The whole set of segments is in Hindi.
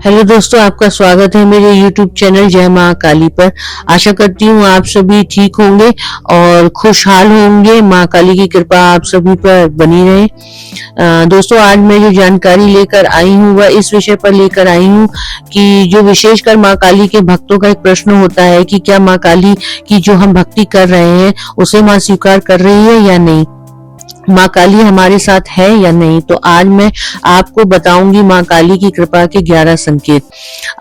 हेलो दोस्तों, आपका स्वागत है मेरे YouTube चैनल जय मां काली पर। आशा करती हूँ आप सभी ठीक होंगे और खुशहाल होंगे। मां काली की कृपा आप सभी पर बनी रहे। दोस्तों, आज मैं जो जानकारी लेकर आई हूँ वह इस विषय पर लेकर आई हूँ कि जो विशेषकर मां काली के भक्तों का एक प्रश्न होता है कि क्या मां काली की जो हम भक्ति कर रहे हैं उसे मां स्वीकार कर रही है या नहीं, माँ काली हमारे साथ है या नहीं। तो आज मैं आपको बताऊंगी माँ काली की कृपा के 11 संकेत।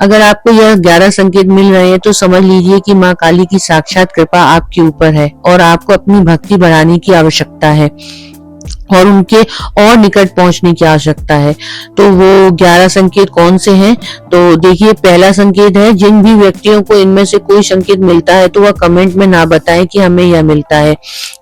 अगर आपको यह 11 संकेत मिल रहे हैं तो समझ लीजिए कि माँ काली की साक्षात कृपा आपके ऊपर है और आपको अपनी भक्ति बढ़ाने की आवश्यकता है और उनके और निकट पहुंचने की आवश्यकता है। तो वो 11 संकेत कौन से हैं? तो देखिए, पहला संकेत है, जिन भी व्यक्तियों को इनमें से कोई संकेत मिलता है तो वह कमेंट में ना बताएं कि हमें यह मिलता है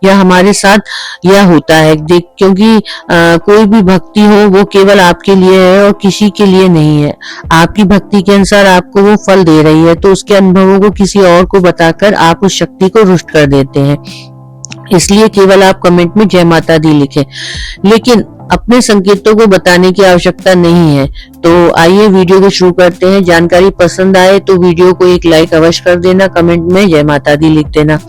या हमारे साथ यह होता है। क्योंकि कोई भी भक्ति हो वो केवल आपके लिए है और किसी के लिए नहीं है। आपकी भक्ति के अनुसार आपको वो फल दे रही है, तो उसके अनुभवों को किसी और को बताकर आप उस शक्ति को रुष्ट कर देते हैं। इसलिए केवल आप कमेंट में जय माता दी लिखें, लेकिन अपने संकेतों को बताने की आवश्यकता नहीं है। तो आइए वीडियो को शुरू करते हैं। जानकारी पसंद आए तो वीडियो को एक लाइक अवश्य कर देना, कमेंट में जय माता दी लिख देना।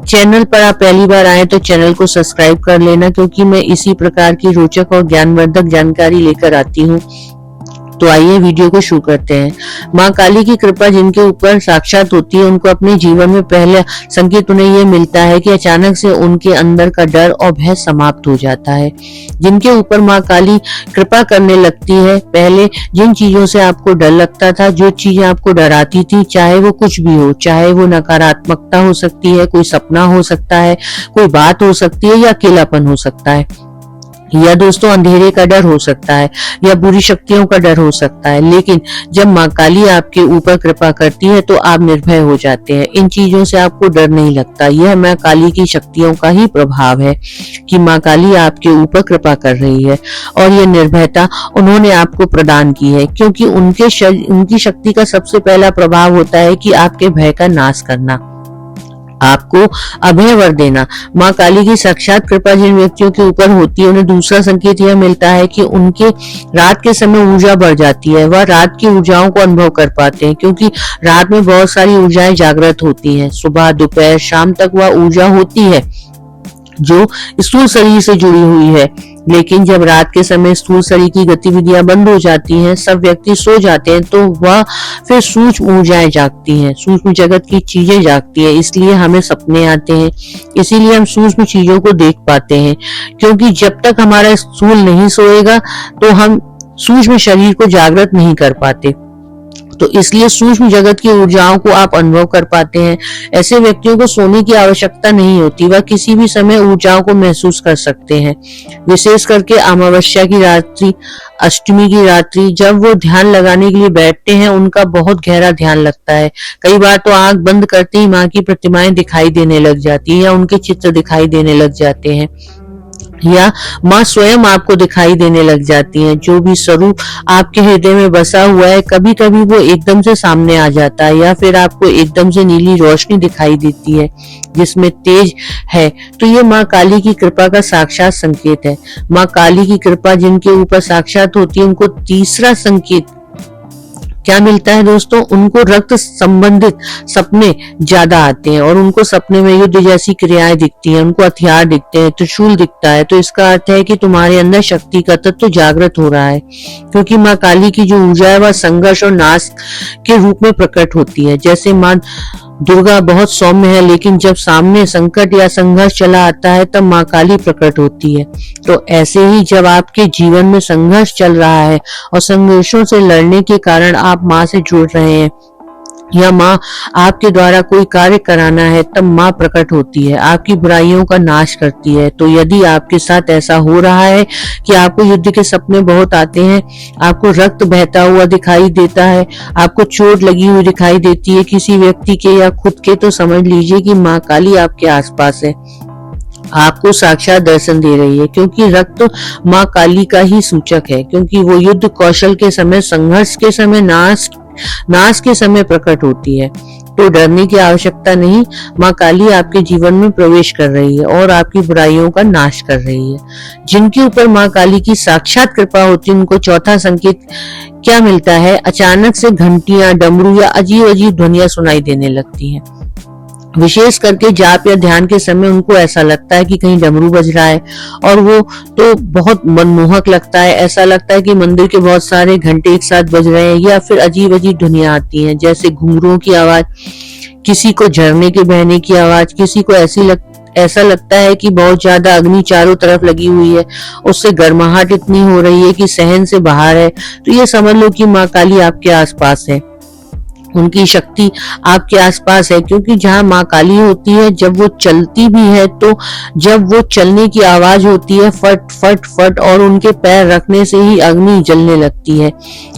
चैनल पर आप पहली बार आए तो चैनल को सब्सक्राइब कर लेना, क्योंकि मैं इसी प्रकार की रोचक और ज्ञानवर्धक जानकारी लेकर आती हूँ। तो आइए वीडियो को शुरू करते हैं। माँ काली की कृपा जिनके ऊपर साक्षात होती है उनको अपने जीवन में पहला संकेत उन्हें यह मिलता है कि अचानक से उनके अंदर का डर और भय समाप्त हो जाता है। जिनके ऊपर माँ काली कृपा करने लगती है, पहले जिन चीजों से आपको डर लगता था, जो चीजें आपको डराती थी, चाहे वो कुछ भी हो, चाहे वो नकारात्मकता हो सकती है, कोई सपना हो सकता है, कोई बात हो सकती है, या अकेलापन हो सकता है, या दोस्तों अंधेरे का डर हो सकता है, या बुरी शक्तियों का डर हो सकता है। लेकिन जब माँ काली आपके ऊपर कृपा करती है तो आप निर्भय हो जाते हैं। इन चीजों से आपको डर नहीं लगता। यह माँ काली की शक्तियों का ही प्रभाव है कि माँ काली आपके ऊपर कृपा कर रही है और यह निर्भयता उन्होंने आपको प्रदान की है, क्योंकि उनकी शक्ति का सबसे पहला प्रभाव होता है कि आपके भय का नाश करना, आपको अभय वर देना। माँ काली की साक्षात कृपा जिन व्यक्तियों के ऊपर होती है उन्हें दूसरा संकेत यह मिलता है कि उनके रात के समय ऊर्जा बढ़ जाती है। वह रात की ऊर्जाओं को अनुभव कर पाते हैं, क्योंकि रात में बहुत सारी ऊर्जाएं जागृत होती हैं। सुबह, दोपहर, शाम तक वह ऊर्जा होती है जो स्थूल शरीर से जुड़ी हुई है। लेकिन जब रात के समय स्थूल शरीर की गतिविधियां बंद हो जाती हैं, सब व्यक्ति सो जाते हैं, तो वह फिर सूक्ष्म ऊर्जाएं जागती हैं, सूक्ष्म जगत की चीजें जागती है। इसलिए हमें सपने आते हैं, इसीलिए हम सूक्ष्म चीजों को देख पाते हैं, क्योंकि जब तक हमारा स्थूल नहीं सोएगा तो हम सूक्ष्म शरीर को जागृत नहीं कर पाते। तो इसलिए सूक्ष्म जगत की ऊर्जाओं को आप अनुभव कर पाते हैं। ऐसे व्यक्तियों को सोने की आवश्यकता नहीं होती, वह किसी भी समय ऊर्जाओं को महसूस कर सकते हैं। विशेष करके अमावस्या की रात्रि, अष्टमी की रात्रि, जब वो ध्यान लगाने के लिए बैठते हैं उनका बहुत गहरा ध्यान लगता है। कई बार तो आंख बंद करते ही माँ की प्रतिमाएं दिखाई देने लग जाती है, या उनके चित्र दिखाई देने लग जाते हैं, या माँ स्वयं आपको दिखाई देने लग जाती हैं। जो भी स्वरूप आपके हृदय में बसा हुआ है, कभी कभी वो एकदम से सामने आ जाता है, या फिर आपको एकदम से नीली रोशनी दिखाई देती है जिसमें तेज है। तो ये माँ काली की कृपा का साक्षात संकेत है। माँ काली की कृपा जिनके ऊपर साक्षात होती है उनको तीसरा संकेत क्या मिलता है दोस्तों? उनको रक्त संबंधित सपने ज्यादा आते हैं और उनको सपने में युद्ध जैसी क्रियाएं दिखती हैं, उनको हथियार दिखते हैं, त्रिशूल दिखता है। तो इसका अर्थ है कि तुम्हारे अंदर शक्ति का तत्व जागृत हो रहा है, क्योंकि माँ काली की जो ऊर्जा है वह संघर्ष और नाश के रूप में प्रकट होती है। जैसे माँ दुर्गा बहुत सौम्य है, लेकिन जब सामने संकट या संघर्ष चला आता है तब माँ काली प्रकट होती है। तो ऐसे ही जब आपके जीवन में संघर्ष चल रहा है और संघर्षों से लड़ने के कारण आप माँ से जुड़ रहे हैं, या माँ आपके द्वारा कोई कार्य कराना है, तब माँ प्रकट होती है, आपकी बुराइयों का नाश करती है। तो यदि आपके साथ ऐसा हो रहा है कि आपको युद्ध के सपने बहुत आते हैं, आपको रक्त बहता हुआ दिखाई देता है, आपको चोट लगी हुई दिखाई देती है किसी व्यक्ति के या खुद के, तो समझ लीजिए कि माँ काली आपके आसपास है, आपको साक्षात दर्शन दे रही है। क्योंकि रक्त माँ काली का ही सूचक है, क्योंकि वो युद्ध कौशल के समय, संघर्ष के समय, नाश के समय प्रकट होती है। तो डरने की आवश्यकता नहीं। माँ काली आपके जीवन में प्रवेश कर रही है और आपकी बुराइयों का नाश कर रही है। जिनके ऊपर माँ काली की साक्षात कृपा होती है उनको चौथा संकेत क्या मिलता है? अचानक से घंटियां, डमरू या अजीब अजीब ध्वनियां सुनाई देने लगती हैं। विशेष करके जाप या ध्यान के समय उनको ऐसा लगता है कि कहीं डमरू बज रहा है और वो तो बहुत मनमोहक लगता है। ऐसा लगता है कि मंदिर के बहुत सारे घंटे एक साथ बज रहे हैं या फिर अजीब अजीब ध्वनियां आती हैं, जैसे घुंघरूओं की आवाज, किसी को झरने के बहने की आवाज, किसी को ऐसा लगता है कि बहुत ज्यादा अग्नि चारों तरफ लगी हुई है, उससे गर्माहट इतनी हो रही है कि सहन से बाहर है। तो ये समझ लो कि माँ काली आपके आसपास है, उनकी शक्ति आपके आसपास है। क्योंकि जहाँ माँ काली होती है, जब वो चलती भी है तो जब वो चलने की आवाज होती है फट फट फट, और उनके पैर रखने से ही अग्नि जलने लगती है।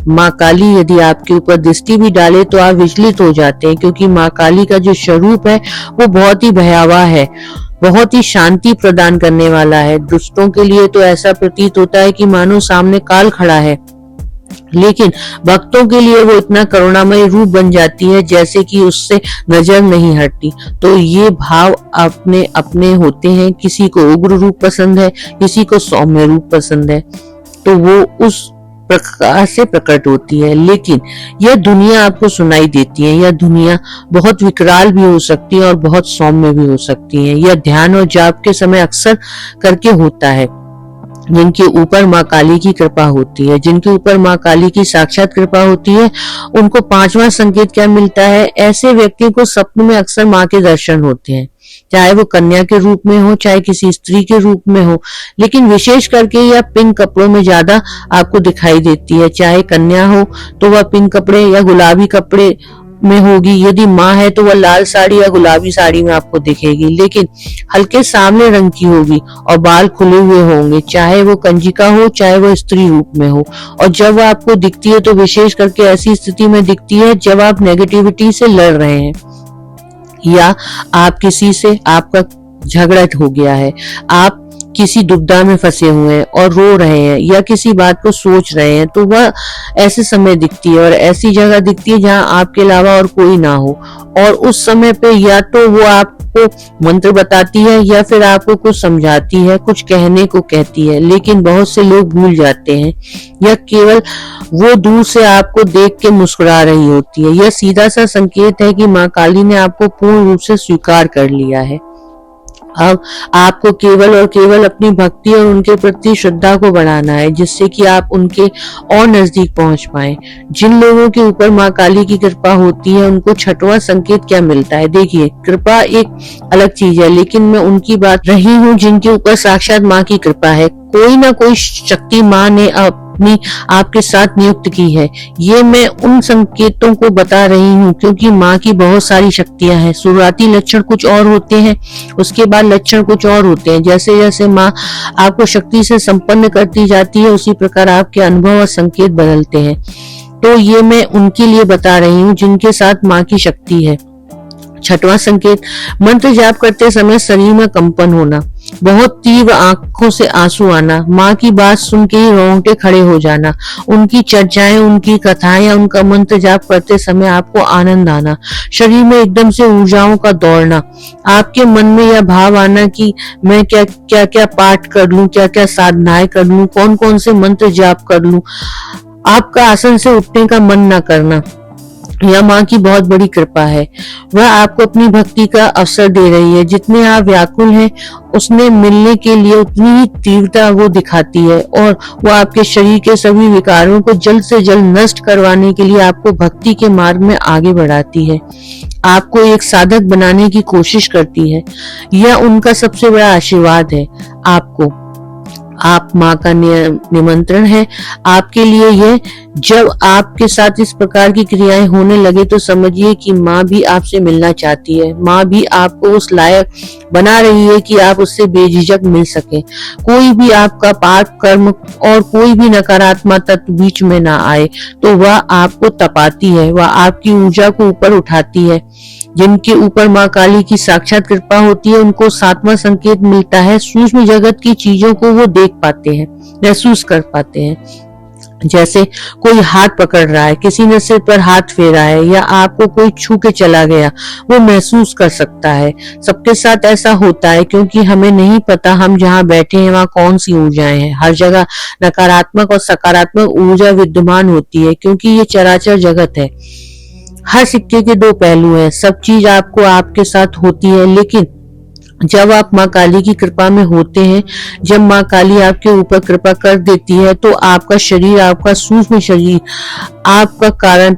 माँ काली यदि आपके ऊपर दृष्टि भी डाले तो आप विचलित हो जाते हैं, क्योंकि माँ काली का जो स्वरूप है वो बहुत ही भयावह है, बहुत ही शांति प्रदान करने वाला है। दुष्टों के लिए तो ऐसा प्रतीत होता है कि मानो सामने काल खड़ा है, लेकिन भक्तों के लिए वो इतना करुणामय रूप बन जाती है जैसे कि उससे नजर नहीं हटती। तो ये भाव अपने अपने होते हैं। किसी को उग्र रूप पसंद है, किसी को सौम्य रूप पसंद है, तो वो उस प्रकार से प्रकट होती है। लेकिन यह दुनिया आपको सुनाई देती है। यह दुनिया बहुत विकराल भी हो सकती है और बहुत सौम्य भी हो सकती है। यह ध्यान और जाप के समय अक्सर करके होता है। जिनके ऊपर माँ काली की कृपा होती है, जिनके ऊपर माँ काली की साक्षात कृपा होती है, उनको पांचवा संकेत क्या मिलता है? ऐसे व्यक्ति को स्वप्न में अक्सर माँ के दर्शन होते हैं, चाहे वो कन्या के रूप में हो, चाहे किसी स्त्री के रूप में हो। लेकिन विशेष करके यह पिंक कपड़ों में ज्यादा आपको दिखाई देती है। चाहे कन्या हो तो वह पिंक कपड़े या गुलाबी कपड़े में होगी, यदि माँ है तो वह लाल साड़ी या गुलाबी साड़ी में आपको दिखेगी, लेकिन हल्के सामने रंग की होगी और बाल खुले हुए होंगे, चाहे वो कंजिका हो चाहे वो स्त्री रूप में हो। और जब वह आपको दिखती है तो विशेष करके ऐसी स्थिति में दिखती है जब आप नेगेटिविटी से लड़ रहे हैं या आप किसी से आपका झगड़ा हो गया है, आप किसी दुविधा में फंसे हुए हैं और रो रहे हैं या किसी बात को सोच रहे हैं, तो वह ऐसे समय दिखती है और ऐसी जगह दिखती है जहां आपके अलावा और कोई ना हो। और उस समय पे या तो वो आपको मंत्र बताती है या फिर आपको कुछ समझाती है, कुछ कहने को कहती है, लेकिन बहुत से लोग भूल जाते हैं या केवल वो दूर से आपको देख के मुस्कुरा रही होती है। यह सीधा सा संकेत है कि माँ काली ने आपको पूर्ण रूप से स्वीकार कर लिया है। अब आपको केवल और केवल अपनी भक्ति और उनके प्रति श्रद्धा को बढ़ाना है, जिससे कि आप उनके और नजदीक पहुंच पाए। जिन लोगों के ऊपर माँ काली की कृपा होती है उनको छठवां संकेत क्या मिलता है? देखिए, कृपा एक अलग चीज है, लेकिन मैं उनकी बात रही हूँ जिनके ऊपर साक्षात माँ की कृपा है। कोई ना कोई शक्ति माँ ने अपनी आपके साथ नियुक्त की है। ये मैं उन संकेतों को बता रही हूँ क्योंकि माँ की बहुत सारी शक्तियां हैं। शुरुआती लक्षण कुछ और होते हैं, उसके बाद लक्षण कुछ और होते हैं। जैसे जैसे माँ आपको शक्ति से संपन्न करती जाती है उसी प्रकार आपके अनुभव और संकेत बदलते हैं। तो ये मैं उनके लिए बता रही हूँ जिनके साथ माँ की शक्ति है। छठवां संकेत, मंत्र जाप करते समय शरीर में कंपन होना, बहुत तीव्र आंखों से आंसू आना, माँ की बात सुन के ही रोंगटे खड़े हो जाना, उनकी चर्चाएं, उनकी कथाएं या उनका मंत्र जाप करते समय आपको आनंद आना, शरीर में एकदम से ऊर्जाओं का दौड़ना, आपके मन में यह भाव आना कि मैं क्या क्या क्या पाठ कर लूं, क्या क्या साधनाएं कर लूं, कौन कौन से मंत्र जाप कर लूं, आपका आसन से उठने का मन न करना। यह माँ की बहुत बड़ी कृपा है। वह आपको अपनी भक्ति का अवसर दे रही है। जितने आप व्याकुल हैं उसने मिलने के लिए उतनी ही तीव्रता वो दिखाती है और वो आपके शरीर के सभी विकारों को जल्द से जल्द नष्ट करवाने के लिए आपको भक्ति के मार्ग में आगे बढ़ाती है, आपको एक साधक बनाने की कोशिश करती है। यह उनका सबसे बड़ा आशीर्वाद है आपको। आप माँ का निमंत्रण है आपके लिए यह। जब आपके साथ इस प्रकार की क्रियाएं होने लगे तो समझिए कि माँ भी आपसे मिलना चाहती है। माँ भी आपको उस लायक बना रही है कि आप उससे बेझिझक मिल सके। कोई भी आपका पाप कर्म और कोई भी नकारात्मक तत्व बीच में ना आए, तो वह आपको तपाती है, वह आपकी ऊर्जा को ऊपर उठाती है। जिनके ऊपर माँ काली की साक्षात कृपा होती है उनको सातवां संकेत मिलता है, सूक्ष्म जगत की चीजों को वो देख पाते हैं, महसूस कर पाते हैं। जैसे कोई हाथ पकड़ रहा है, किसी ने सिर पर हाथ फेरा है या आपको कोई छू के चला गया, वो महसूस कर सकता है। सबके साथ ऐसा होता है क्योंकि हमें नहीं पता हम जहाँ बैठे हैं वहाँ कौन सी ऊर्जाएं हैं। हर जगह नकारात्मक और सकारात्मक ऊर्जा विद्यमान होती है क्योंकि ये चराचर जगत है। हर सिक्के के दो पहलू हैं। सब चीज आपको आपके साथ होती है, लेकिन जब आप माँ काली की कृपा में होते हैं, जब माँ काली आपके ऊपर कृपा कर देती है, तो आपका शरीर, आपका सूक्ष्म शरीर, आपका कारण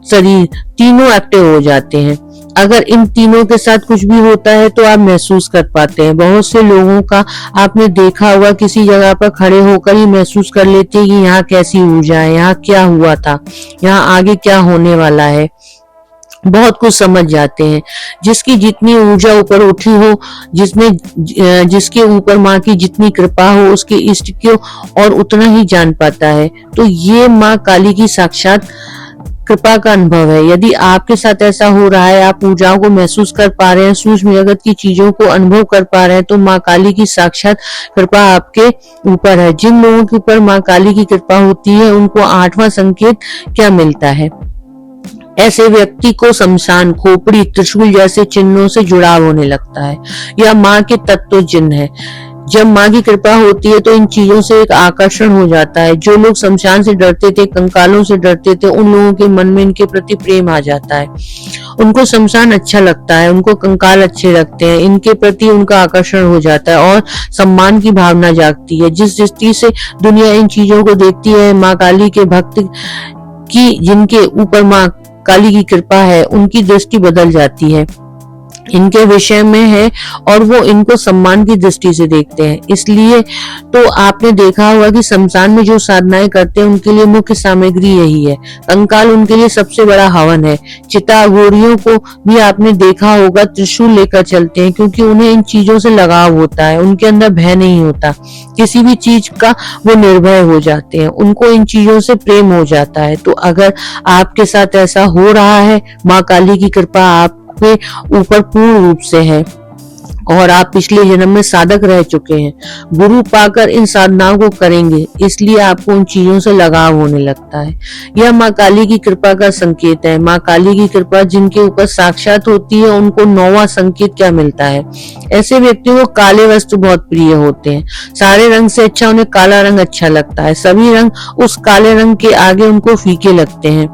शरीर, तीनों एक्टिव हो जाते हैं। अगर इन तीनों के साथ कुछ भी होता है तो आप महसूस कर पाते हैं। बहुत से लोगों का आपने देखा होगा, किसी जगह पर खड़े होकर ही महसूस कर लेते हैं कि यहाँ कैसी ऊर्जा है, यहाँ क्या हुआ था, यहाँ आगे क्या होने वाला है। बहुत कुछ समझ जाते हैं। जिसकी जितनी ऊर्जा ऊपर उठी हो, जिसके ऊपर माँ की जितनी कृपा हो, उसके इष्ट को और उतना ही जान पाता है। तो ये माँ काली की साक्षात कृपा का अनुभव है। यदि आपके साथ ऐसा हो रहा है, आप ऊर्जाओं को महसूस कर पा रहे हैं, सूक्ष्म जगत की चीजों को अनुभव कर पा रहे हैं, तो माँ काली की साक्षात कृपा आपके ऊपर है। जिन लोगों के ऊपर माँ काली की कृपा होती है, उनको 8वां संकेत क्या मिलता है? ऐसे व्यक्ति को शमशान, खोपड़ी, त्रिशूल जैसे चिन्हों से जुड़ाव होने लगता है। यह माँ के तत्व चिन्ह है। जब माँ की कृपा होती है तो इन चीजों से एक आकर्षण हो जाता है। जो लोग शमशान से डरते थे, कंकालों से डरते थे, उन लोगों के मन में इनके प्रति प्रेम आ जाता है। उनको शमशान अच्छा लगता है, उनको कंकाल अच्छे लगते हैं, इनके प्रति उनका आकर्षण हो जाता है और सम्मान की भावना जागती है। जिस दृष्टि से दुनिया इन चीजों को देखती है, माँ काली के भक्त की जिनके ऊपर माँ काली की कृपा है, उनकी दृष्टि बदल जाती है, इनके विषय में है और वो इनको सम्मान की दृष्टि से देखते हैं। इसलिए तो आपने देखा होगा कि शमशान में जो साधनाएं करते हैं उनके लिए मुख्य सामग्री यही है। कंकाल उनके लिए सबसे बड़ा हवन है। चिता घोड़ियों को भी आपने देखा होगा त्रिशूल लेकर चलते हैं क्योंकि उन्हें इन चीजों से लगाव होता है। उनके अंदर भय नहीं होता, किसी भी चीज का वो निर्भय हो जाते हैं, उनको इन चीजों से प्रेम हो जाता है। तो अगर आपके साथ ऐसा हो रहा है, माँ काली की कृपा आप के ऊपर पूर्ण रूप से है और आप पिछले जन्म में साधक रह चुके हैं, गुरु पाकर इन साधनाओं को करेंगे, इसलिए आपको उन चीजों से लगाव होने लगता है। यह माँ काली की कृपा का संकेत है। माँ काली की कृपा जिनके ऊपर साक्षात होती है, उनको 9वां संकेत क्या मिलता है? ऐसे व्यक्तियों को काले वस्त्र बहुत प्रिय होते हैं। सारे रंग से अच्छा उन्हें काला रंग अच्छा लगता है। सभी रंग उस काले रंग के आगे उनको फीके लगते हैं।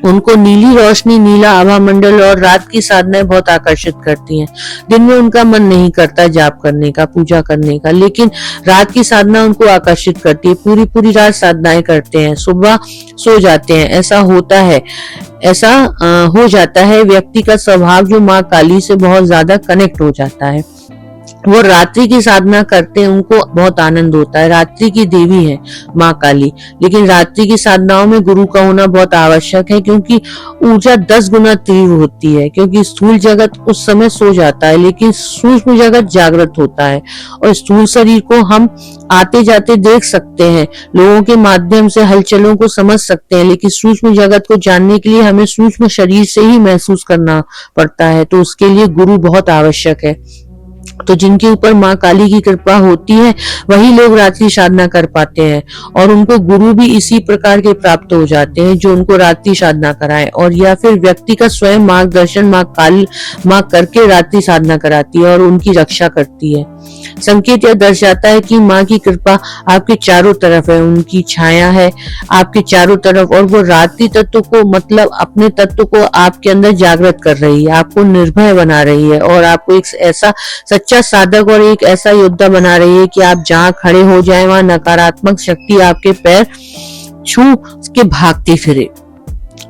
उनको नीली रोशनी, नीला आभा मंडल और रात की साधनाएं बहुत आकर्षित करती हैं। दिन में उनका मन नहीं करता जाप करने का, पूजा करने का, लेकिन रात की साधना उनको आकर्षित करती है। पूरी पूरी रात साधनाएं करते हैं, सुबह सो जाते हैं। ऐसा हो जाता है व्यक्ति का स्वभाव जो माँ काली से बहुत ज्यादा कनेक्ट हो जाता है। वो रात्रि की साधना करते हैं, उनको बहुत आनंद होता है। रात्रि की देवी है माँ काली, लेकिन रात्रि की साधनाओं में गुरु का होना बहुत आवश्यक है क्योंकि ऊर्जा 10 गुना तीव्र होती है। क्योंकि स्थूल जगत उस समय सो जाता है, लेकिन सूक्ष्म जगत जागृत होता है और स्थूल शरीर को हम आते जाते देख सकते हैं, लोगों के माध्यम से हलचलों को समझ सकते हैं, लेकिन सूक्ष्म जगत को जानने के लिए हमें सूक्ष्म शरीर से ही महसूस करना पड़ता है। तो उसके लिए गुरु बहुत आवश्यक है। तो जिनके ऊपर माँ काली की कृपा होती है, वही लोग रात्रि साधना कर पाते हैं और उनको गुरु भी इसी प्रकार के प्राप्त हो जाते हैं जो उनको रात्रि साधना कराए, और या फिर व्यक्ति का स्वयं मार्गदर्शन माँ करके रात्रि साधना कराती है और उनकी रक्षा करती है। संकेत यह दर्शाता है कि माँ की कृपा आपके चारों तरफ है, उनकी छाया है आपके चारों तरफ, और वो रात्रि तत्व को, मतलब अपने तत्व को आपके अंदर जागृत कर रही है, आपको निर्भय बना रही है और आपको एक ऐसा सच्चा साधक और एक ऐसा योद्धा बना रही है कि आप जहाँ खड़े हो जाए वहां नकारात्मक शक्ति आपके पैर छू के भागती फिरे।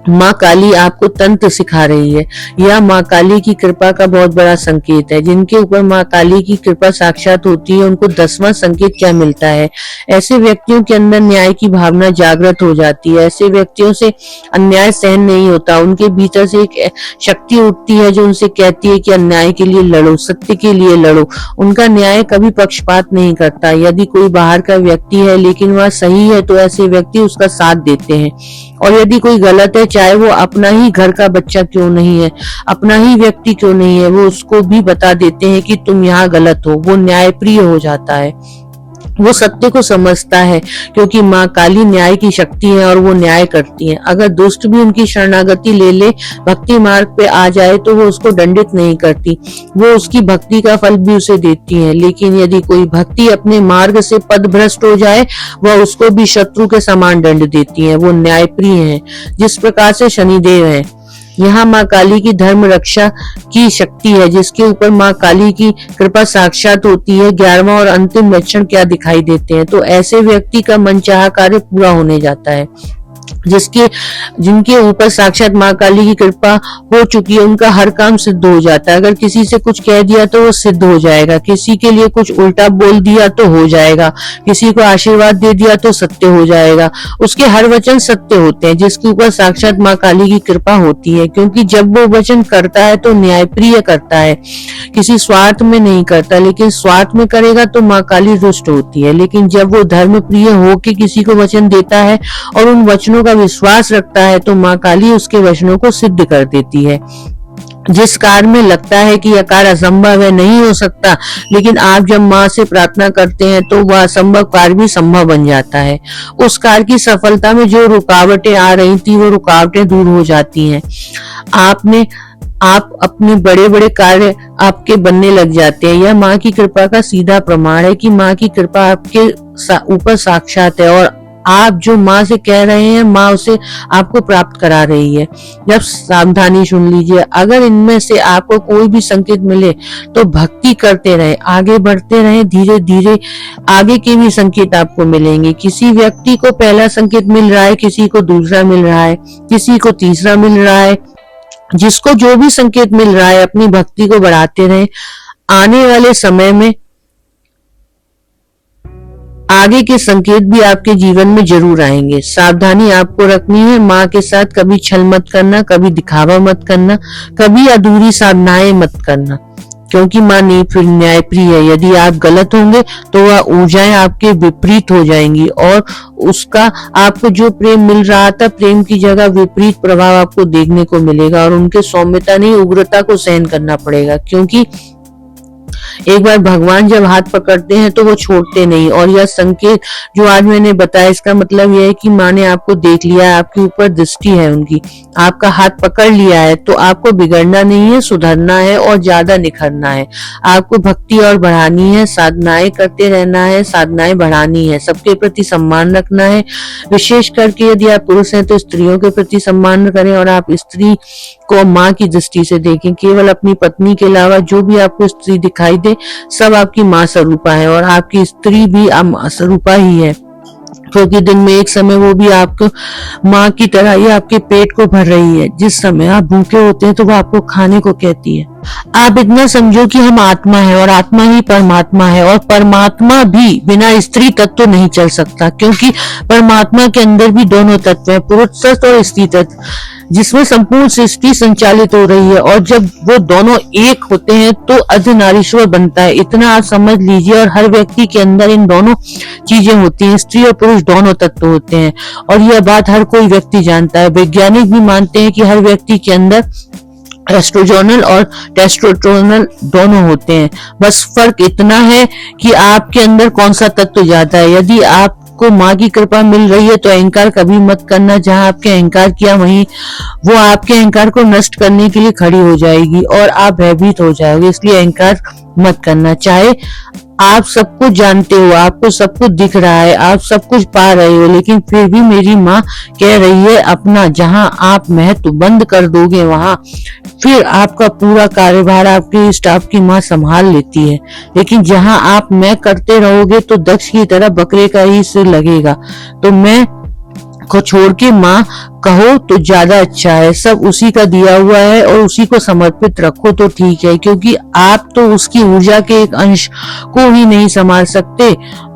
माँ काली आपको तंत्र सिखा रही है। यह माँ काली की कृपा का बहुत बड़ा संकेत है। जिनके ऊपर माँ काली की कृपा साक्षात होती है, उनको 10वां संकेत क्या मिलता है? ऐसे व्यक्तियों के अंदर न्याय की भावना जागृत हो जाती है। ऐसे व्यक्तियों से अन्याय सहन नहीं होता। उनके भीतर से एक शक्ति उठती है जो उनसे कहती है कि अन्याय के लिए लड़ो, सत्य के लिए लड़ो। उनका न्याय कभी पक्षपात नहीं करता। यदि कोई बाहर का व्यक्ति है लेकिन वह सही है, तो ऐसे व्यक्ति उसका साथ देते हैं, और यदि कोई गलत है, चाहे वो अपना ही घर का बच्चा क्यों नहीं है, अपना ही व्यक्ति क्यों नहीं है, वो उसको भी बता देते हैं कि तुम यहाँ गलत हो। वो न्यायप्रिय हो जाता है। वो सत्य को समझता है, क्योंकि माँ काली न्याय की शक्ति है और वो न्याय करती है। अगर दुष्ट भी उनकी शरणागति ले भक्ति मार्ग पे आ जाए तो वो उसको दंडित नहीं करती, वो उसकी भक्ति का फल भी उसे देती है। लेकिन यदि कोई भक्ति अपने मार्ग से पदभ्रष्ट हो जाए, वह उसको भी शत्रु के समान दंड देती है। वो न्यायप्रिय है, जिस प्रकार से शनिदेव है। यहाँ माँ काली की धर्म रक्षा की शक्ति है, जिसके ऊपर माँ काली की कृपा साक्षात होती है। 11वां और अंतिम लक्षण क्या दिखाई देते हैं? तो ऐसे व्यक्ति का मनचाहा कार्य पूरा होने जाता है। जिनके ऊपर साक्षात माँ काली की कृपा हो चुकी है, उनका हर काम सिद्ध हो जाता है। अगर किसी से कुछ कह दिया तो वो सिद्ध हो जाएगा, किसी के लिए कुछ उल्टा बोल दिया तो हो जाएगा, किसी को आशीर्वाद दे दिया तो सत्य हो जाएगा। उसके हर वचन सत्य होते हैं, जिसके ऊपर साक्षात माँ काली की कृपा होती है। क्योंकि जब वो वचन करता है तो न्यायप्रिय करता है, किसी स्वार्थ में नहीं करता। लेकिन स्वार्थ में करेगा तो माँ काली रुष्ट होती है। लेकिन जब वो धर्म प्रिय होके किसी को वचन देता है और उन वचनों का विश्वास रखता है, तो माँ काली उसके वचनों को सिद्ध कर देती है। जिस कार्य में लगता है कि यह कार्य असंभव है, नहीं हो सकता, लेकिन आप जब माँ से प्रार्थना करते हैं तो वह असंभव कार्य भी संभव बन जाता है। उस कार्य की सफलता में जो रुकावटें आ रही थी, वो रुकावटें दूर हो जाती हैं। आप अपने बड़े बड़े कार्य आपके बनने लग जाते हैं। यह माँ की कृपा का सीधा प्रमाण है कि माँ की कृपा आपके ऊपर साक्षात है, और आप जो माँ से कह रहे हैं, माँ उसे आपको प्राप्त करा रही है। जब सावधानी सुन लीजिए, अगर इनमें से आपको कोई भी संकेत मिले तो भक्ति करते रहे, आगे बढ़ते रहे। धीरे धीरे आगे के भी संकेत आपको मिलेंगे। किसी व्यक्ति को पहला संकेत मिल रहा है, किसी को दूसरा मिल रहा है, किसी को तीसरा मिल रहा है। जिसको जो भी संकेत मिल रहा है, अपनी भक्ति को बढ़ाते रहे। आने वाले समय में आगे के संकेत भी आपके जीवन में जरूर आएंगे। सावधानी आपको रखनी है, माँ के साथ कभी छल मत करना, कभी दिखावा मत करना, कभी अधूरी साधनाएं मत करना, क्योंकि माँ न्यायप्रिय है। यदि आप गलत होंगे तो वह ऊर्जाएं आपके विपरीत हो जाएंगी, और उसका आपको जो प्रेम मिल रहा था, प्रेम की जगह विपरीत प्रभाव आपको देखने को मिलेगा, और उनके सौम्यता नहीं, उग्रता को सहन करना पड़ेगा। क्योंकि एक बार भगवान जब हाथ पकड़ते हैं तो वो छोड़ते नहीं। और यह संकेत जो आज मैंने बताया, इसका मतलब यह है कि माँ ने आपको देख लिया है, आपके ऊपर दृष्टि है उनकी, आपका हाथ पकड़ लिया है। तो आपको बिगड़ना नहीं है, सुधरना है और ज्यादा निखरना है। आपको भक्ति और बढ़ानी है, साधनाएं करते रहना है, साधनाएं बढ़ानी है, सबके प्रति सम्मान रखना है। विशेष करके यदि आप पुरुष हैं तो स्त्रियों के प्रति सम्मान करें, और आप स्त्री को माँ की दृष्टि से देखें। केवल अपनी पत्नी के अलावा जो भी आपको स्त्री दिखाई दे, सब आपकी माँ स्वरूपा है, और आपकी स्त्री भी माँ स्वरूपा ही है। क्योंकि दिन में एक समय वो भी आपको माँ की तरह ही आपके पेट को भर रही है। जिस समय आप भूखे होते हैं तो वो आपको खाने को कहती है। आप इतना समझो कि हम आत्मा है, और आत्मा ही परमात्मा है, और परमात्मा भी बिना स्त्री तत्व नहीं चल सकता। क्योंकि परमात्मा के अंदर भी दोनों तत्व है, पुरुष तत्व और स्त्री तत्व, जिसमें संपूर्ण सृष्टि संचालित हो रही है। और जब वो दोनों एक होते हैं तो अर्धनारीश्वर बनता है। इतना आप समझ लीजिए। और हर व्यक्ति के अंदर इन दोनों चीजें होती हैं, स्त्री और पुरुष दोनों तत्व होते हैं, और यह बात हर कोई व्यक्ति जानता है। वैज्ञानिक भी मानते हैं कि हर व्यक्ति के अंदर एस्ट्रोजोनल और टेस्टोस्टेरोन दोनों होते हैं। बस फर्क इतना है कि आपके अंदर कौन सा तत्व ज्यादा है। यदि आपको माँ की कृपा मिल रही है तो अहंकार कभी मत करना। जहां आपके अहंकार किया, वहीं वो आपके अहंकार को नष्ट करने के लिए खड़ी हो जाएगी और आप भयभीत हो जाओगे। इसलिए अहंकार मत करना। चाहे आप सब कुछ जानते हो, आपको सब कुछ दिख रहा है, आप सब कुछ पा रहे हो, लेकिन फिर भी मेरी माँ कह रही है अपना। जहां आप महत्व बंद कर दोगे, वहां फिर आपका पूरा कार्यभार आपके इष्ट आपकी माँ संभाल लेती है। लेकिन जहां आप मैं करते रहोगे तो दक्ष की तरह बकरे का ही सिर लगेगा। तो मैं को छोड़ के माँ कहो तो ज्यादा अच्छा है। सब उसी का दिया हुआ है और उसी को समर्पित रखो तो ठीक है, क्योंकि आप तो उसकी ऊर्जा के एक अंश को ही नहीं संभाल सकते,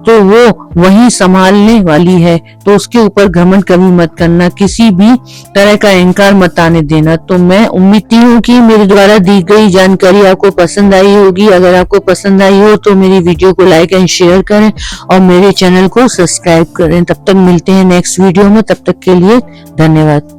तो वो वही संभालने वाली है। तो उसके ऊपर घमंड कभी मत करना, किसी भी तरह का अहंकार मत आने देना। तो मैं उम्मीद हूँ कि मेरे द्वारा दी गई जानकारी आपको पसंद आई होगी। अगर आपको पसंद आई हो तो मेरी वीडियो को लाइक एंड शेयर करें और मेरे चैनल को सब्सक्राइब करें। तब तक मिलते हैं नेक्स्ट वीडियो में, तब तक के लिए धन्यवाद।